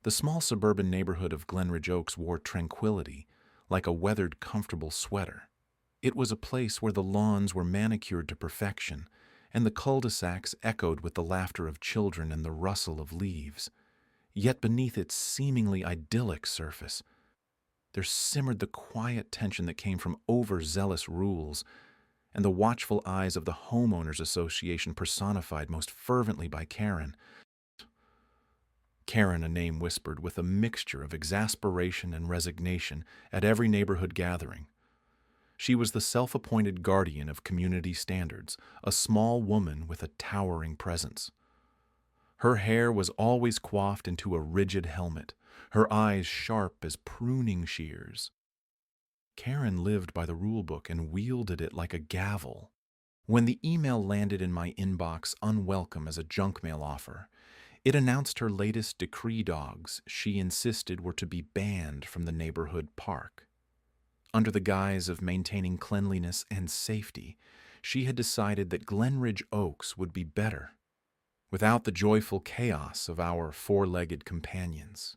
The small suburban neighborhood of Glenridge Oaks wore tranquility, like a weathered, comfortable sweater. It was a place where the lawns were manicured to perfection, and the cul-de-sacs echoed with the laughter of children and the rustle of leaves. Yet beneath its seemingly idyllic surface, there simmered the quiet tension that came from overzealous rules and the watchful eyes of the homeowners association personified most fervently by Karen. Karen, a name whispered with a mixture of exasperation and resignation at every neighborhood gathering. She was the self-appointed guardian of community standards, a small woman with a towering presence. Her hair was always coiffed into a rigid helmet, her eyes sharp as pruning shears. Karen lived by the rulebook and wielded it like a gavel. When the email landed in my inbox unwelcome as a junk mail offer, it announced her latest decree dogs she insisted were to be banned from the neighborhood park. Under the guise of maintaining cleanliness and safety, she had decided that Glenridge Oaks would be better, without the joyful chaos of our four-legged companions.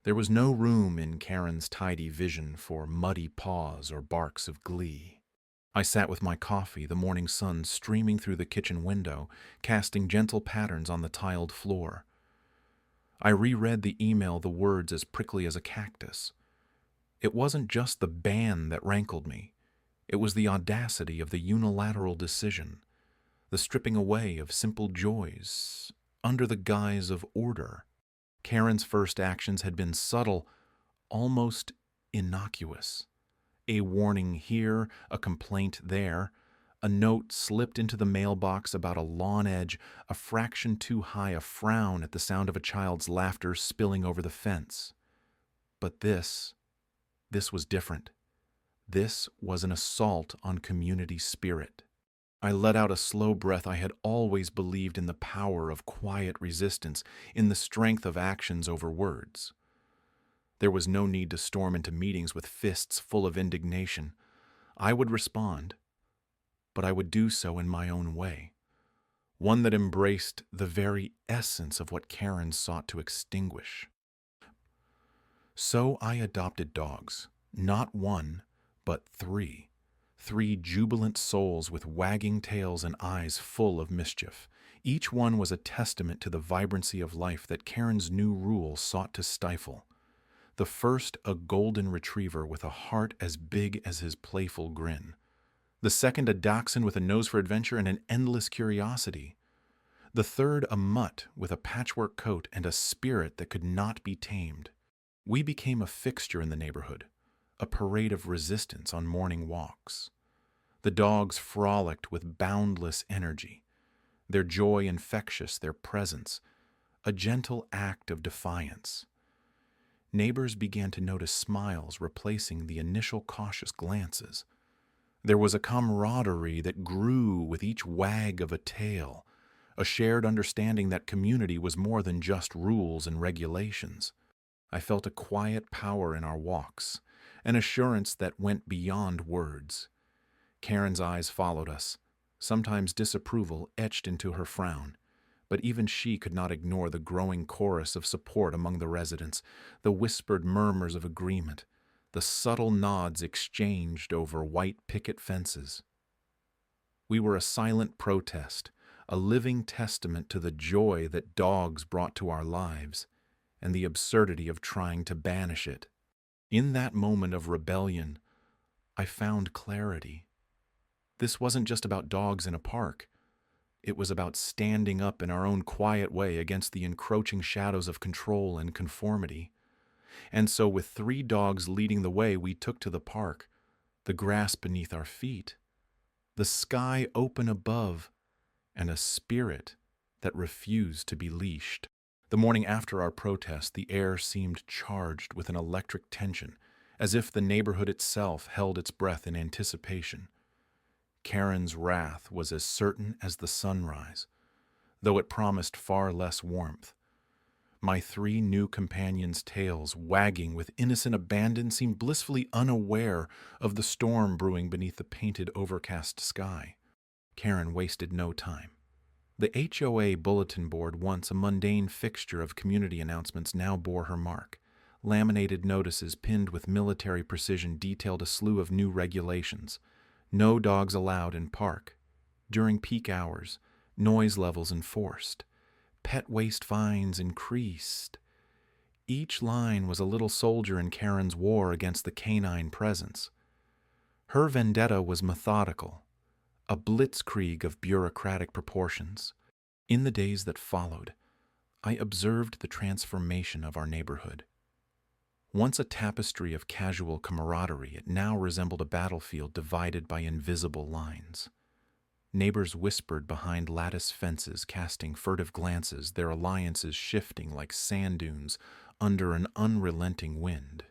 There was no room in Karen's tidy vision for muddy paws or barks of glee. I sat with my coffee, the morning sun streaming through the kitchen window, casting gentle patterns on the tiled floor. I reread the email, the words as prickly as a cactus. It wasn't just the ban that rankled me. It was the audacity of the unilateral decision, the stripping away of simple joys under the guise of order. Karen's first actions had been subtle, almost innocuous. A warning here, a complaint there, a note slipped into the mailbox about a lawn edge, a fraction too high, a frown at the sound of a child's laughter spilling over the fence. But this was different. This was an assault on community spirit. I let out a slow breath. I had always believed in the power of quiet resistance, in the strength of actions over words. There was no need to storm into meetings with fists full of indignation. I would respond, but I would do so in my own way, one that embraced the very essence of what Karen sought to extinguish. So I adopted dogs, not one, but three. Three jubilant souls with wagging tails and eyes full of mischief. Each one was a testament to the vibrancy of life that Karen's new rule sought to stifle. The first, a golden retriever with a heart as big as his playful grin. The second, a dachshund with a nose for adventure and an endless curiosity. The third, a mutt with a patchwork coat and a spirit that could not be tamed. We became a fixture in the neighborhood, a parade of resistance on morning walks. The dogs frolicked with boundless energy, their joy infectious, their presence, a gentle act of defiance. Neighbors began to notice smiles replacing the initial cautious glances. There was a camaraderie that grew with each wag of a tail, a shared understanding that community was more than just rules and regulations. I felt a quiet power in our walks, an assurance that went beyond words. Karen's eyes followed us, sometimes disapproval etched into her frown, but even she could not ignore the growing chorus of support among the residents, the whispered murmurs of agreement, the subtle nods exchanged over white picket fences. We were a silent protest, a living testament to the joy that dogs brought to our lives, and the absurdity of trying to banish it. In that moment of rebellion, I found clarity. This wasn't just about dogs in a park. It was about standing up in our own quiet way against the encroaching shadows of control and conformity. And so with three dogs leading the way, we took to the park, the grass beneath our feet, the sky open above, and a spirit that refused to be leashed. The morning after our protest, the air seemed charged with an electric tension, as if the neighborhood itself held its breath in anticipation. Karen's wrath was as certain as the sunrise, though it promised far less warmth. My three new companions' tails, wagging with innocent abandon, seemed blissfully unaware of the storm brewing beneath the painted, overcast sky. Karen wasted no time. The HOA bulletin board, once a mundane fixture of community announcements, now bore her mark. Laminated notices pinned with military precision detailed a slew of new regulations. No dogs allowed in park. During peak hours, noise levels enforced. Pet waste fines increased. Each line was a little soldier in Karen's war against the canine presence. Her vendetta was methodical, a blitzkrieg of bureaucratic proportions. In the days that followed, I observed the transformation of our neighborhood. Once a tapestry of casual camaraderie, it now resembled a battlefield divided by invisible lines. Neighbors whispered behind lattice fences, casting furtive glances, their alliances shifting like sand dunes under an unrelenting wind.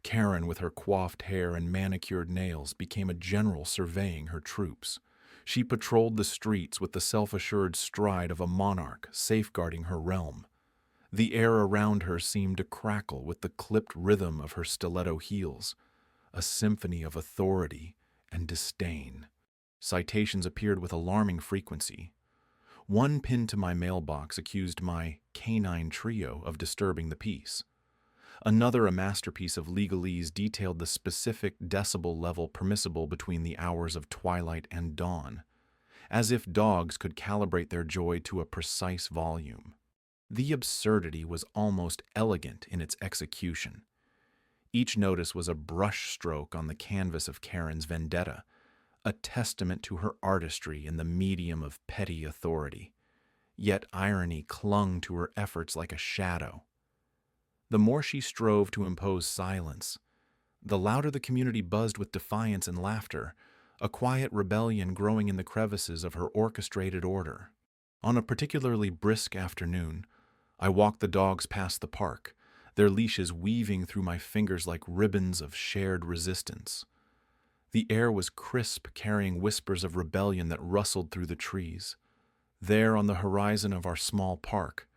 Karen, with her coiffed hair and manicured nails, became a general surveying her troops. She patrolled the streets with the self-assured stride of a monarch, safeguarding her realm. The air around her seemed to crackle with the clipped rhythm of her stiletto heels, a symphony of authority and disdain. Citations appeared with alarming frequency. One pinned to my mailbox accused my canine trio of disturbing the peace. Another, a masterpiece of legalese, detailed the specific decibel level permissible between the hours of twilight and dawn, as if dogs could calibrate their joy to a precise volume. The absurdity was almost elegant in its execution. Each notice was a brushstroke on the canvas of Karen's vendetta, a testament to her artistry in the medium of petty authority. Yet irony clung to her efforts like a shadow. The more she strove to impose silence, the louder the community buzzed with defiance and laughter, a quiet rebellion growing in the crevices of her orchestrated order. On a particularly brisk afternoon, I walked the dogs past the park, their leashes weaving through my fingers like ribbons of shared resistance. The air was crisp, carrying whispers of rebellion that rustled through the trees. There, on the horizon of our small park,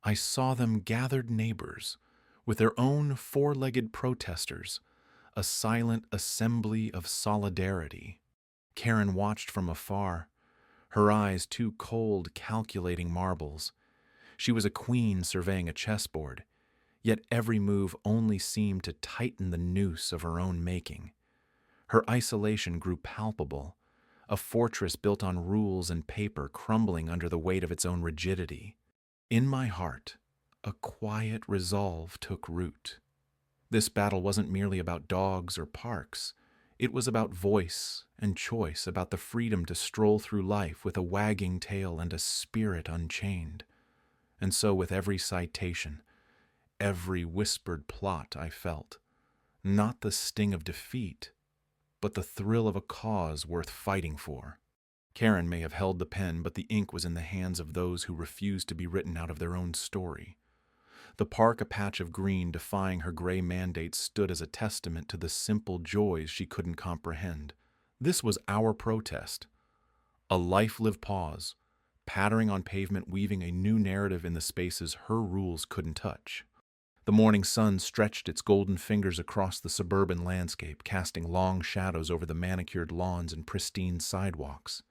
I saw them gathered neighbors, with their own four-legged protesters, a silent assembly of solidarity. Karen watched from afar, her eyes two cold, calculating marbles. She was a queen surveying a chessboard, yet every move only seemed to tighten the noose of her own making. Her isolation grew palpable, a fortress built on rules and paper crumbling under the weight of its own rigidity. In my heart, a quiet resolve took root. This battle wasn't merely about dogs or parks. It was about voice and choice, about the freedom to stroll through life with a wagging tail and a spirit unchained. And so with every citation, every whispered plot I felt, not the sting of defeat, but the thrill of a cause worth fighting for. Karen may have held the pen, but the ink was in the hands of those who refused to be written out of their own story. The park, a patch of green defying her gray mandates, stood as a testament to the simple joys she couldn't comprehend. This was our protest, a life-lived pause, pattering on pavement, weaving a new narrative in the spaces her rules couldn't touch. The morning sun stretched its golden fingers across the suburban landscape, casting long shadows over the manicured lawns and pristine sidewalks.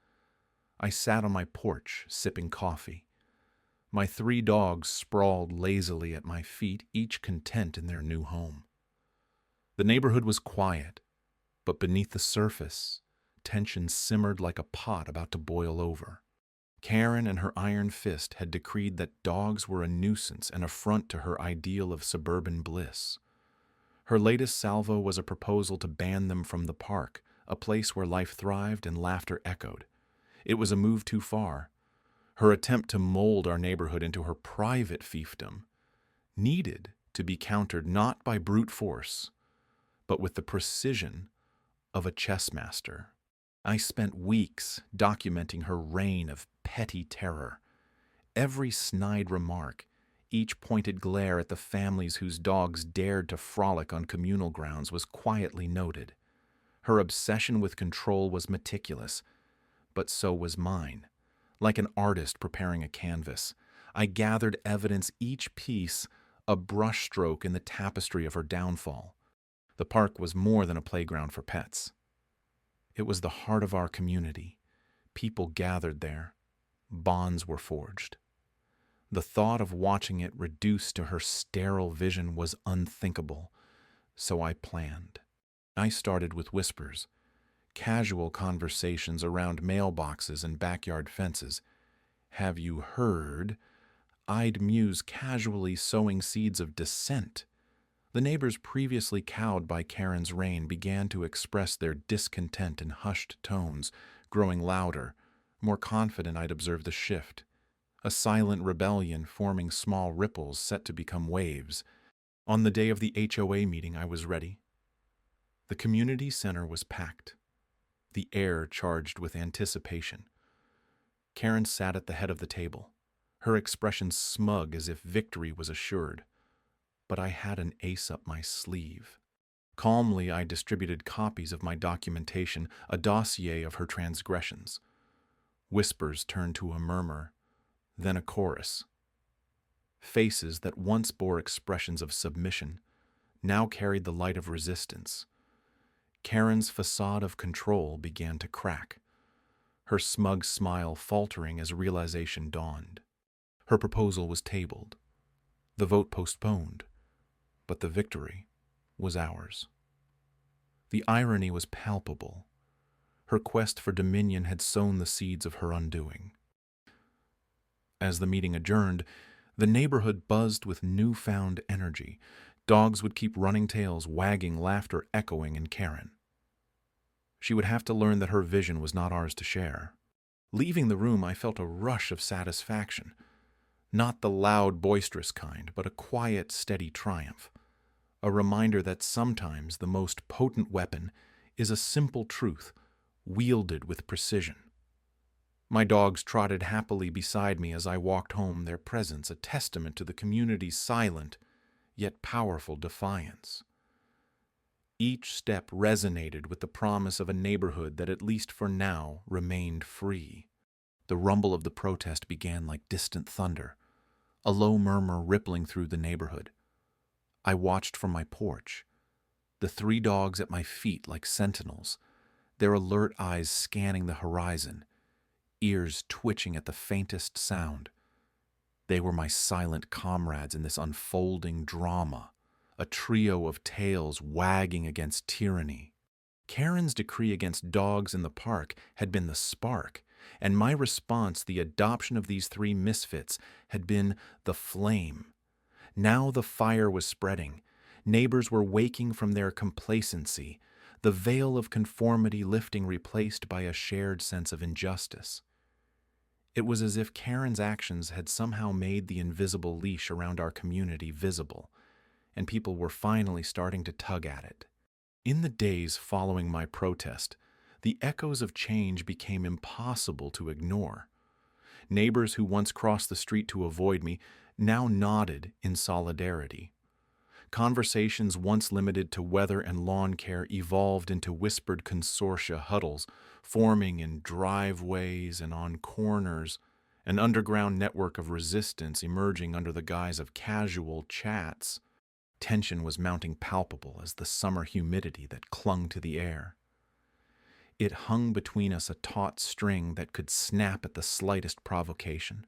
I sat on my porch, sipping coffee. My 3 dogs sprawled lazily at my feet, each content in their new home. The neighborhood was quiet, but beneath the surface, tension simmered like a pot about to boil over. Karen and her iron fist had decreed that dogs were a nuisance, an affront to her ideal of suburban bliss. Her latest salvo was a proposal to ban them from the park, a place where life thrived and laughter echoed. It was a move too far. Her attempt to mold our neighborhood into her private fiefdom needed to be countered not by brute force, but with the precision of a chess master. I spent weeks documenting her reign of petty terror. Every snide remark, each pointed glare at the families whose dogs dared to frolic on communal grounds was quietly noted. Her obsession with control was meticulous, but so was mine. Like an artist preparing a canvas, I gathered evidence, each piece a brushstroke in the tapestry of her downfall. The park was more than a playground for pets. It was the heart of our community. People gathered there, bonds were forged. The thought of watching it reduced to her sterile vision was unthinkable, so I planned. I started with whispers, casual conversations around mailboxes and backyard fences. "Have you heard?" I'd muse casually, sowing seeds of dissent. The neighbors previously cowed by Karen's reign began to express their discontent in hushed tones, growing louder. More confident, I'd observed the shift. A silent rebellion forming small ripples set to become waves. On the day of the HOA meeting, I was ready. The community center was packed, the air charged with anticipation. Karen sat at the head of the table, her expression smug as if victory was assured. But I had an ace up my sleeve. Calmly, I distributed copies of my documentation, a dossier of her transgressions. Whispers turned to a murmur, then a chorus. Faces that once bore expressions of submission now carried the light of resistance. Karen's facade of control began to crack, her smug smile faltering as realization dawned. Her proposal was tabled, the vote postponed, but the victory was ours. The irony was palpable. Her quest for dominion had sown the seeds of her undoing. As the meeting adjourned, the neighborhood buzzed with newfound energy. Dogs would keep running tails, wagging, laughter echoing in Karen. She would have to learn that her vision was not ours to share. Leaving the room, I felt a rush of satisfaction. Not the loud, boisterous kind, but a quiet, steady triumph. A reminder that sometimes the most potent weapon is a simple truth, wielded with precision. My dogs trotted happily beside me as I walked home, their presence a testament to the community's silent, yet powerful defiance. Each step resonated with the promise of a neighborhood that, at least for now, remained free. The rumble of the protest began like distant thunder, a low murmur rippling through the neighborhood. I watched from my porch, the 3 dogs at my feet like sentinels, their alert eyes scanning the horizon, ears twitching at the faintest sound. They were my silent comrades in this unfolding drama, a trio of tails wagging against tyranny. Karen's decree against dogs in the park had been the spark, and my response, the adoption of these 3 misfits, had been the flame. Now the fire was spreading. Neighbors were waking from their complacency, the veil of conformity lifting, replaced by a shared sense of injustice. It was as if Karen's actions had somehow made the invisible leash around our community visible, and people were finally starting to tug at it. In the days following my protest, the echoes of change became impossible to ignore. Neighbors who once crossed the street to avoid me now nodded in solidarity. Conversations once limited to weather and lawn care evolved into whispered consortia huddles, forming in driveways and on corners, an underground network of resistance emerging under the guise of casual chats. Tension was mounting palpable as the summer humidity that clung to the air. It hung between us, a taut string that could snap at the slightest provocation.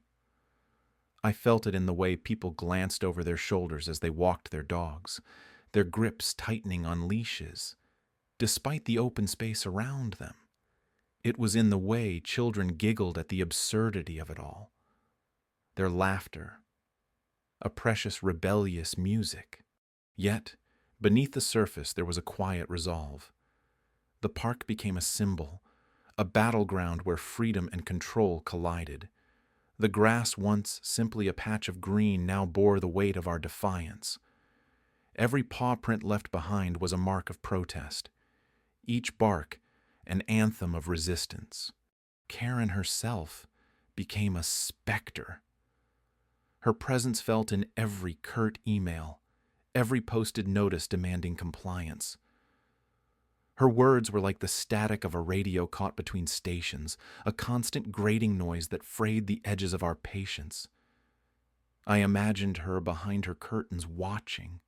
I felt it in the way people glanced over their shoulders as they walked their dogs, their grips tightening on leashes, despite the open space around them. It was in the way children giggled at the absurdity of it all. Their laughter, a precious rebellious music. Yet, beneath the surface there was a quiet resolve. The park became a symbol, a battleground where freedom and control collided. The grass, once simply a patch of green, now bore the weight of our defiance. Every paw print left behind was a mark of protest. Each bark, an anthem of resistance. Karen herself became a specter. Her presence felt in every curt email, every posted notice demanding compliance. Her words were like the static of a radio caught between stations, a constant grating noise that frayed the edges of our patience. I imagined her behind her curtains watching,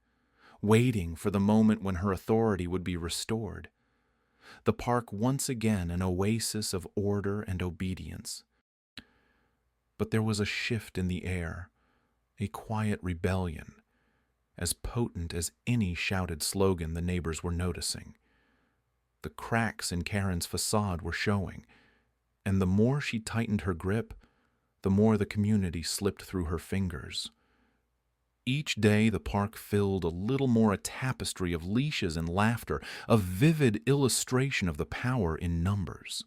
waiting for the moment when her authority would be restored. The park once again an oasis of order and obedience. But there was a shift in the air, a quiet rebellion, as potent as any shouted slogan the neighbors were noticing. The cracks in Karen's facade were showing, and the more she tightened her grip, the more the community slipped through her fingers. Each day the park filled a little more a tapestry of leashes and laughter, a vivid illustration of the power in numbers.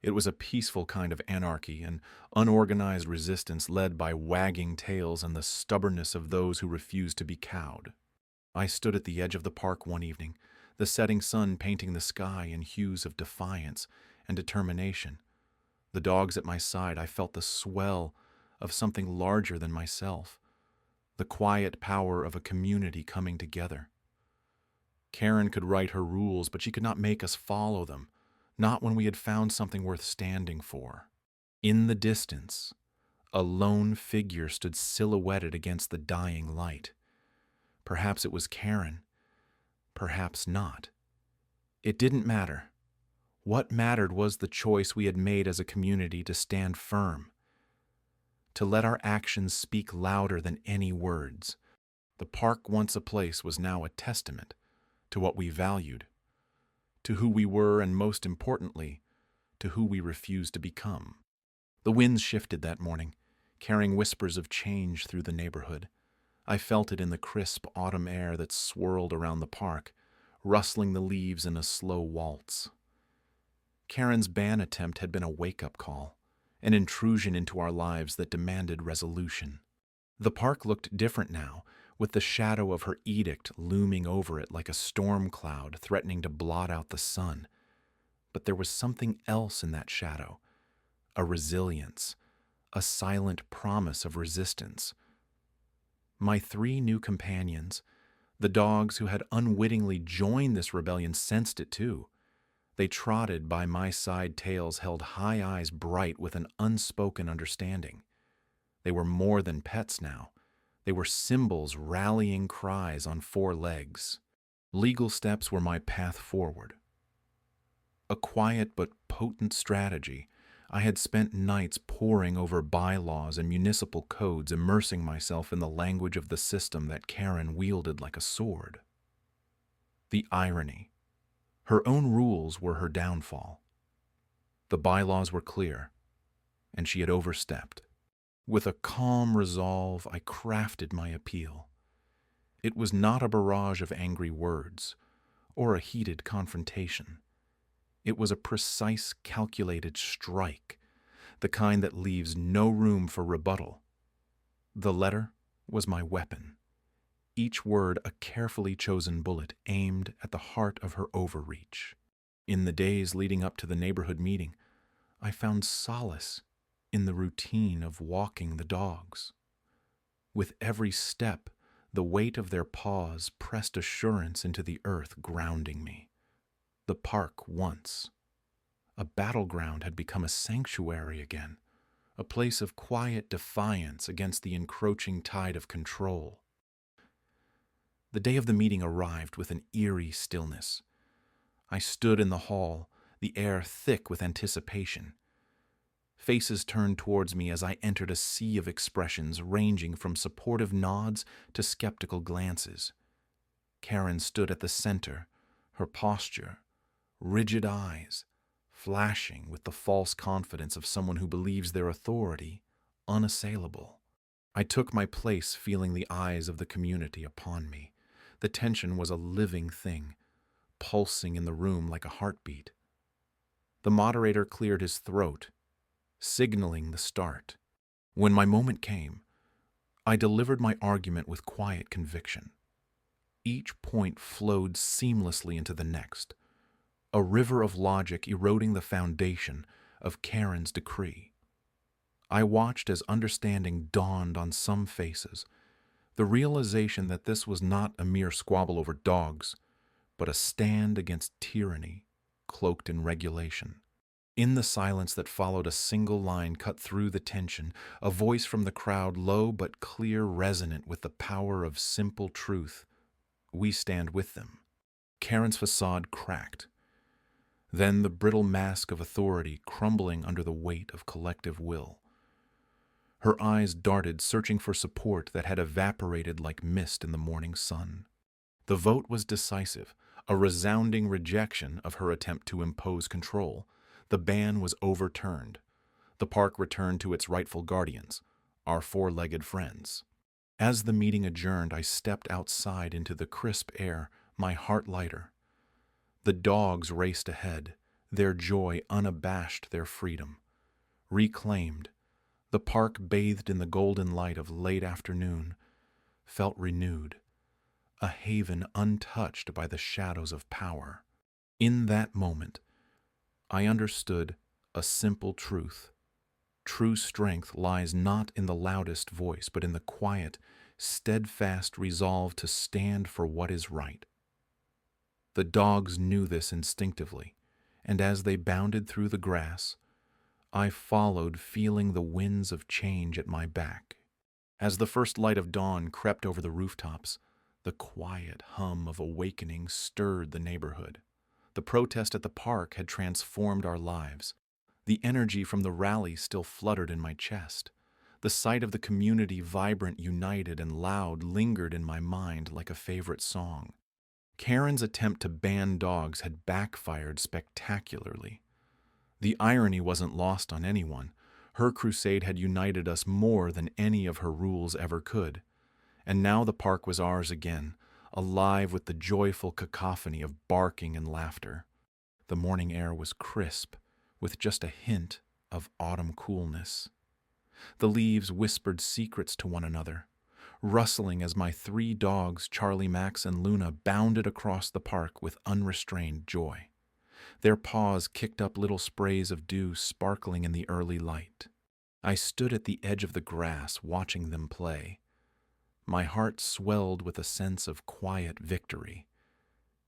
It was a peaceful kind of anarchy, an unorganized resistance led by wagging tails and the stubbornness of those who refused to be cowed. I stood at the edge of the park one evening, the setting sun painting the sky in hues of defiance and determination. The dogs at my side, I felt the swell of something larger than myself, the quiet power of a community coming together. Karen could write her rules, but she could not make us follow them, not when we had found something worth standing for. In the distance, a lone figure stood silhouetted against the dying light. Perhaps it was Karen, perhaps not. It didn't matter. What mattered was the choice we had made as a community to stand firm, to let our actions speak louder than any words. The park, once a place, was now a testament to what we valued, to who we were, and most importantly, to who we refused to become. The winds shifted that morning, carrying whispers of change through the neighborhood. I felt it in the crisp autumn air that swirled around the park, rustling the leaves in a slow waltz. Karen's ban attempt had been a wake-up call, an intrusion into our lives that demanded resolution. The park looked different now, with the shadow of her edict looming over it like a storm cloud threatening to blot out the sun. But there was something else in that shadow, a resilience, a silent promise of resistance. My 3 new companions, the dogs who had unwittingly joined this rebellion, sensed it too. They trotted by my side, tails held high, eyes bright with an unspoken understanding. They were more than pets now. They were symbols, rallying cries on 4 legs. Legal steps were my path forward. A quiet but potent strategy. I had spent nights poring over bylaws and municipal codes, immersing myself in the language of the system that Karen wielded like a sword. The irony. Her own rules were her downfall. The bylaws were clear, and she had overstepped. With a calm resolve, I crafted my appeal. It was not a barrage of angry words or a heated confrontation. It was a precise, calculated strike, the kind that leaves no room for rebuttal. The letter was my weapon, each word a carefully chosen bullet aimed at the heart of her overreach. In the days leading up to the neighborhood meeting, I found solace in the routine of walking the dogs. With every step, the weight of their paws pressed assurance into the earth, grounding me. The park, once a battleground, had become a sanctuary again, a place of quiet defiance against the encroaching tide of control. The day of the meeting arrived with an eerie stillness. I stood in the hall, the air thick with anticipation. Faces turned towards me as I entered a sea of expressions ranging from supportive nods to skeptical glances. Karen stood at the center, her posture, rigid eyes, flashing with the false confidence of someone who believes their authority unassailable. I took my place, feeling the eyes of the community upon me. The tension was a living thing, pulsing in the room like a heartbeat. The moderator cleared his throat, signaling the start. When my moment came, I delivered my argument with quiet conviction. Each point flowed seamlessly into the next, a river of logic eroding the foundation of Karen's decree. I watched as understanding dawned on some faces, the realization that this was not a mere squabble over dogs, but a stand against tyranny cloaked in regulation. In the silence that followed, a single line cut through the tension, a voice from the crowd, low but clear, resonant with the power of simple truth. We stand with them. Karen's facade cracked. Then the brittle mask of authority crumbling under the weight of collective will. Her eyes darted, searching for support that had evaporated like mist in the morning sun. The vote was decisive, a resounding rejection of her attempt to impose control. The ban was overturned. The park returned to its rightful guardians, our four-legged friends. As the meeting adjourned, I stepped outside into the crisp air, my heart lighter. The dogs raced ahead, their joy unabashed, their freedom. Reclaimed, the park bathed in the golden light of late afternoon, felt renewed, a haven untouched by the shadows of power. In that moment, I understood a simple truth. True strength lies not in the loudest voice, but in the quiet, steadfast resolve to stand for what is right. The dogs knew this instinctively, and as they bounded through the grass, I followed, feeling the winds of change at my back. As the first light of dawn crept over the rooftops, the quiet hum of awakening stirred the neighborhood. The protest at the park had transformed our lives. The energy from the rally still fluttered in my chest. The sight of the community, vibrant, united, and loud, lingered in my mind like a favorite song. Karen's attempt to ban dogs had backfired spectacularly. The irony wasn't lost on anyone. Her crusade had united us more than any of her rules ever could. And now the park was ours again, alive with the joyful cacophony of barking and laughter. The morning air was crisp, with just a hint of autumn coolness. The leaves whispered secrets to one another, rustling as my three dogs, Charlie, Max, and Luna, bounded across the park with unrestrained joy. Their paws kicked up little sprays of dew sparkling in the early light. I stood at the edge of the grass watching them play. My heart swelled with a sense of quiet victory.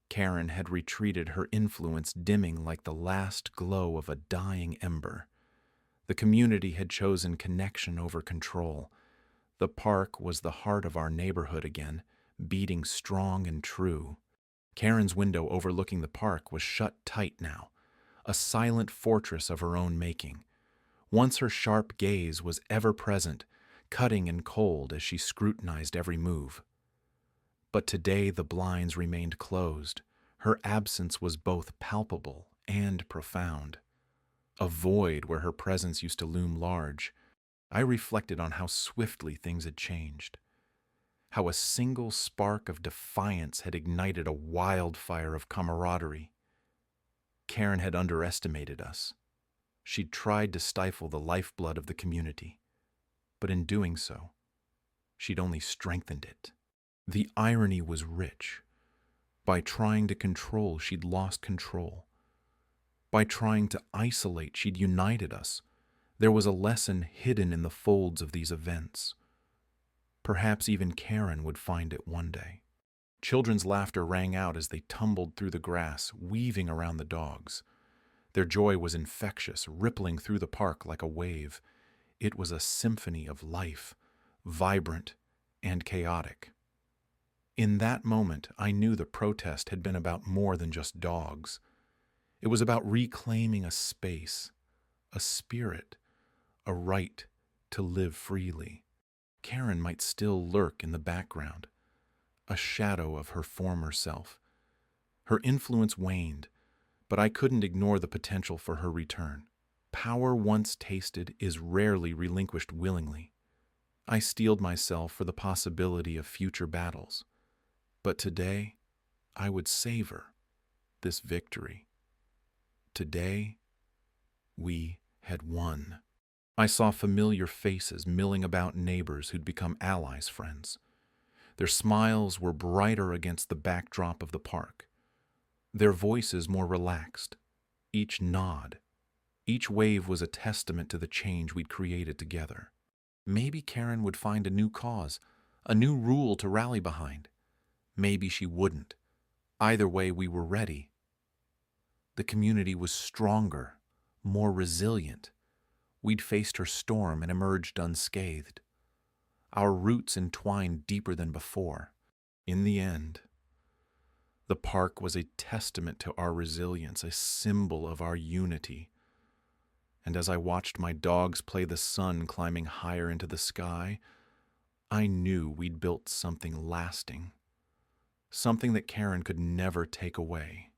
Karen had retreated, her influence dimming like the last glow of a dying ember. The community had chosen connection over control. The park was the heart of our neighborhood again, beating strong and true. Karen's window overlooking the park was shut tight now, a silent fortress of her own making. Once her sharp gaze was ever present, cutting and cold as she scrutinized every move. But today the blinds remained closed. Her absence was both palpable and profound. A void where her presence used to loom large. I reflected on how swiftly things had changed. How a single spark of defiance had ignited a wildfire of camaraderie. Karen had underestimated us. She'd tried to stifle the lifeblood of the community, but in doing so, she'd only strengthened it. The irony was rich. By trying to control, she'd lost control. By trying to isolate, she'd united us. There was a lesson hidden in the folds of these events. Perhaps even Karen would find it one day. Children's laughter rang out as they tumbled through the grass, weaving around the dogs. Their joy was infectious, rippling through the park like a wave. It was a symphony of life, vibrant and chaotic. In that moment, I knew the protest had been about more than just dogs. It was about reclaiming a space, a spirit, a right to live freely. Karen might still lurk in the background, a shadow of her former self. Her influence waned, but I couldn't ignore the potential for her return. Power once tasted is rarely relinquished willingly. I steeled myself for the possibility of future battles. But today, I would savor this victory. Today, we had won. I saw familiar faces milling about neighbors who'd become allies, friends. Their smiles were brighter against the backdrop of the park. Their voices more relaxed. Each nod, each wave was a testament to the change we'd created together. Maybe Karen would find a new cause, a new rule to rally behind. Maybe she wouldn't. Either way, we were ready. The community was stronger, more resilient. We'd faced her storm and emerged unscathed. Our roots entwined deeper than before. In the end, the park was a testament to our resilience, a symbol of our unity. And as I watched my dogs play the sun climbing higher into the sky, I knew we'd built something lasting, something that Karen could never take away.